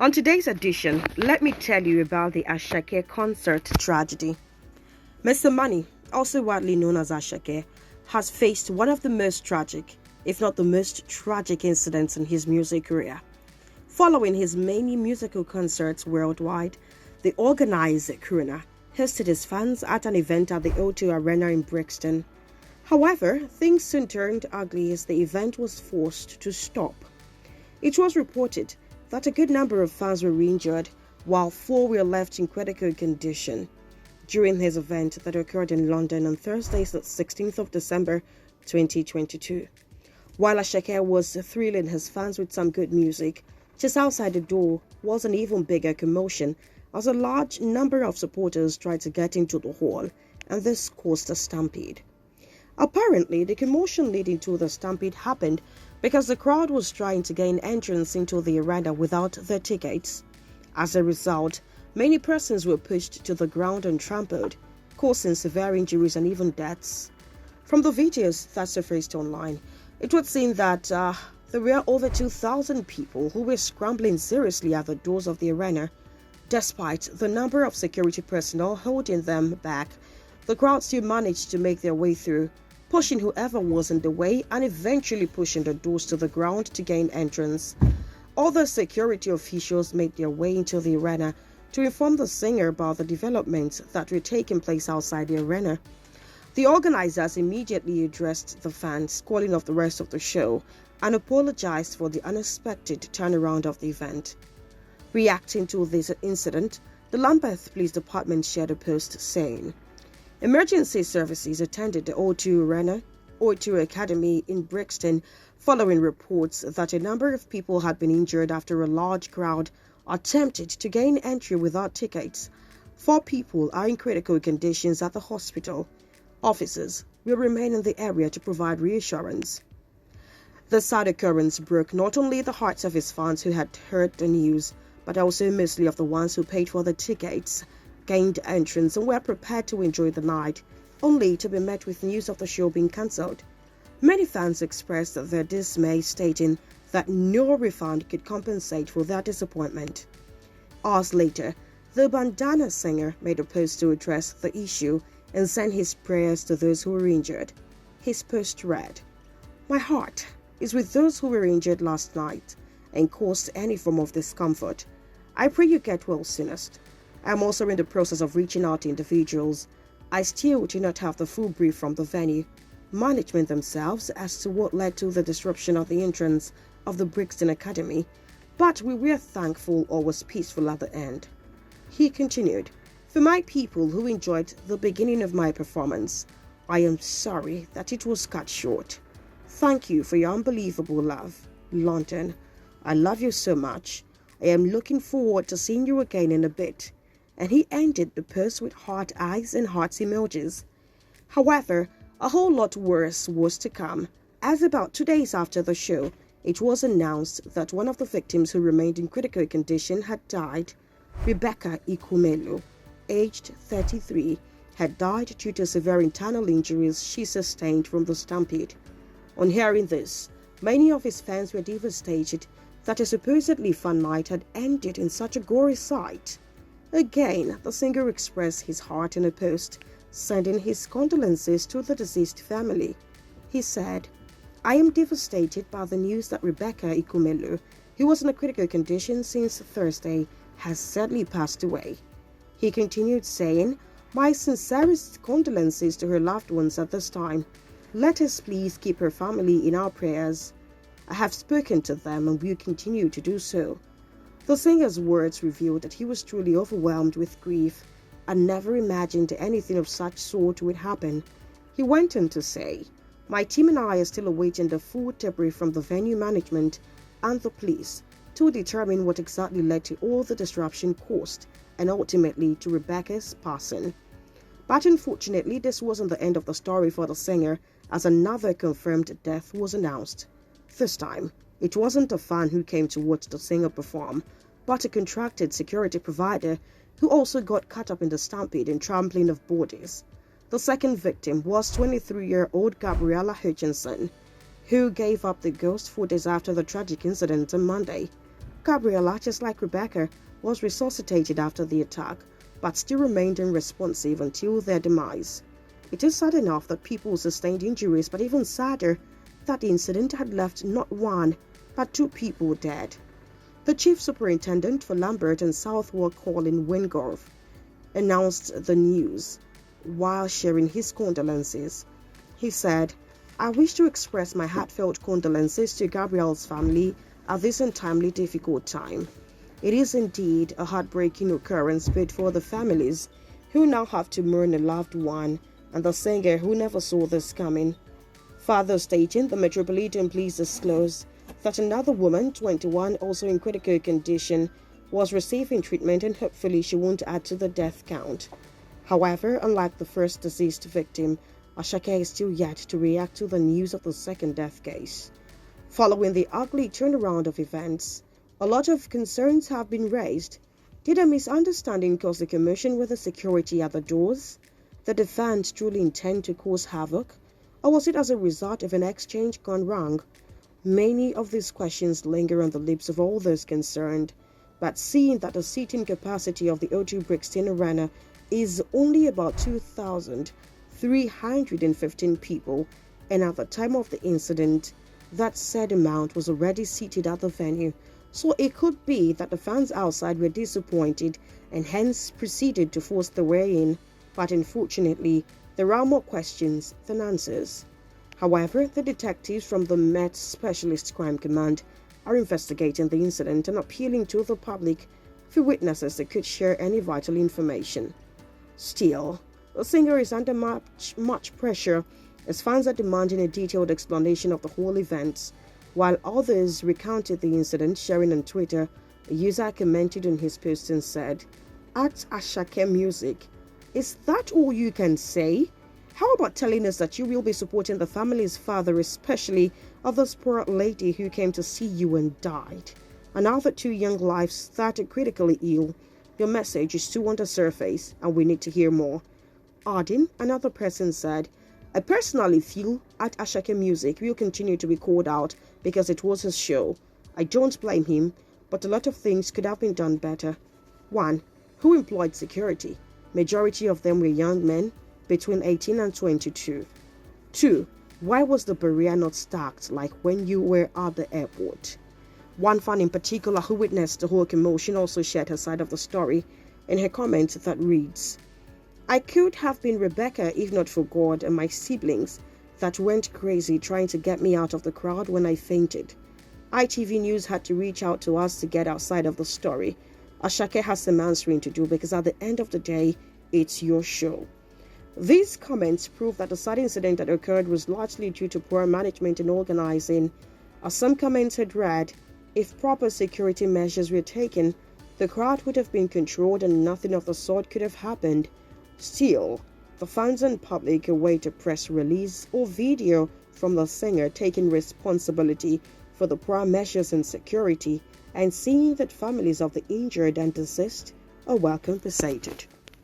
On today's edition, let me tell you about the Asake'S concert tragedy. Mr. Money, also widely known as Asake, has faced one of the most tragic, if not the most tragic incidents in his music career. Following his many musical concerts worldwide, the organizer, crooner, hosted his fans at an event at the O2 Arena in Brixton. However, things soon turned ugly as the event was forced to stop. It was reported that a good number of fans were injured, while 4 were left in critical condition during his event that occurred in London on Thursday, the 16th of December 2022. While Asake was thrilling his fans with some good music, just outside the door was an even bigger commotion as a large number of supporters tried to get into the hall, and this caused a stampede. Apparently, the commotion leading to the stampede happened because the crowd was trying to gain entrance into the arena without their tickets. As a result, many persons were pushed to the ground and trampled, causing severe injuries and even deaths. From the videos that surfaced online, it would seem that there were over 2,000 people who were scrambling seriously at the doors of the arena. Despite the number of security personnel holding them back, the crowd still managed to make their way through, pushing whoever was in the way and eventually pushing the doors to the ground to gain entrance. Other security officials made their way into the arena to inform the singer about the developments that were taking place outside the arena. The organizers immediately addressed the fans, calling off the rest of the show, and apologized for the unexpected turnaround of the event. Reacting to this incident, the Lambath Police Department shared a post saying, "Emergency services attended the O2 Academy in Brixton following reports that a number of people had been injured after a large crowd attempted to gain entry without tickets. 4 people are in critical conditions at the hospital. Officers will remain in the area to provide reassurance." The sad occurrence broke not only the hearts of his fans who had heard the news, but also mostly of the ones who paid for the tickets, gained entrance and were prepared to enjoy the night, only to be met with news of the show being cancelled. Many fans expressed their dismay, stating that no refund could compensate for their disappointment. Hours later, the bandana singer made a post to address the issue and send his prayers to those who were injured. His post read, "My heart is with those who were injured last night and caused any form of discomfort. I pray you get well soonest. I am also in the process of reaching out to individuals. I still do not have the full brief from the venue management themselves as to what led to the disruption of the entrance of the Brixton Academy, but we were thankful all was peaceful at the end." He continued, "For my people who enjoyed the beginning of my performance, I am sorry that it was cut short. Thank you for your unbelievable love. London, I love you so much. I am looking forward to seeing you again in a bit." And he ended the post with heart eyes and hearts emojis. However, a whole lot worse was to come, as about 2 days after the show, it was announced that one of the victims who remained in critical condition had died. Rebecca Ikumelo, aged 33, had died due to severe internal injuries she sustained from the stampede. On hearing this, many of his fans were devastated that a supposedly fun night had ended in such a gory sight. Again, the singer expressed his heart in a post, sending his condolences to the deceased family. He said, "I am devastated by the news that Rebecca Ikumelo, who was in a critical condition since Thursday, has sadly passed away." He continued saying, "My sincerest condolences to her loved ones at this time. Let us please keep her family in our prayers. I have spoken to them and will continue to do so." The singer's words revealed that he was truly overwhelmed with grief and never imagined anything of such sort would happen. He went on to say, "My team and I are still awaiting the full debrief from the venue management and the police to determine what exactly led to all the disruption caused and ultimately to Rebecca's passing." But unfortunately, this wasn't the end of the story for the singer, as another confirmed death was announced. This time, it wasn't a fan who came to watch the singer perform, but a contracted security provider who also got caught up in the stampede and trampling of bodies. The second victim was 23-year-old Gabriella Hutchinson, who gave up the ghost 4 days after the tragic incident on Monday. Gabriella, just like Rebecca, was resuscitated after the attack, but still remained unresponsive until their demise. It is sad enough that people sustained injuries, but even sadder that the incident had left not one, but 2 people dead. The Chief Superintendent for Lambath and Southwark, Colin Wingrove, announced the news while sharing his condolences. He said, "I wish to express my heartfelt condolences to Gabriella's family at this untimely difficult time. It is indeed a heartbreaking occurrence both for the families who now have to mourn a loved one and the singer who never saw this coming." Further stating, the Metropolitan Police disclosed that another woman, 21, also in critical condition, was receiving treatment and hopefully she won't add to the death count. However, unlike the first deceased victim, Asake is still yet to react to the news of the second death case. Following the ugly turnaround of events, a lot of concerns have been raised. Did a misunderstanding cause the commotion with the security at the doors? Did the fans truly intend to cause havoc? Or was it as a result of an exchange gone wrong? Many of these questions linger on the lips of all those concerned, but seeing that the seating capacity of the O2 Brixton Arena is only about 2,315 people, and at the time of the incident, that said amount was already seated at the venue, so it could be that the fans outside were disappointed and hence proceeded to force their way in, but unfortunately, there are more questions than answers. However, the detectives from the Met Specialist Crime Command are investigating the incident and appealing to the public for witnesses that could share any vital information. Still, the singer is under much pressure as fans are demanding a detailed explanation of the whole event, while others recounted the incident. Sharing on Twitter, a user commented on his post and said, "At Asake'S Music, is that all you can say? How about telling us that you will be supporting the family's father, especially of this poor lady who came to see you and died, and now that 2 young lives that are critically ill? Your message is too on the surface and we need to hear more." Adding, another person said, "I personally feel at Asake'S Music will continue to be called out because it was his show. I don't blame him, but a lot of things could have been done better. 1. Who employed security? Majority of them were young men between 18 and 22. 2. Why was the barrier not stacked like when you were at the airport?" One fan in particular who witnessed the whole commotion also shared her side of the story in her comment that reads, "I could have been Rebecca if not for God and my siblings that went crazy trying to get me out of the crowd when I fainted. ITV News had to reach out to us to get outside of the story. Asake has some answering to do because at the end of the day, it's your show." These comments prove that the sad incident that occurred was largely due to poor management and organizing. As some comments had read, if proper security measures were taken, the crowd would have been controlled and nothing of the sort could have happened. Still, the fans and public await a press release or video from the singer taking responsibility for the poor measures and security and seeing that families of the injured and deceased are well compensated.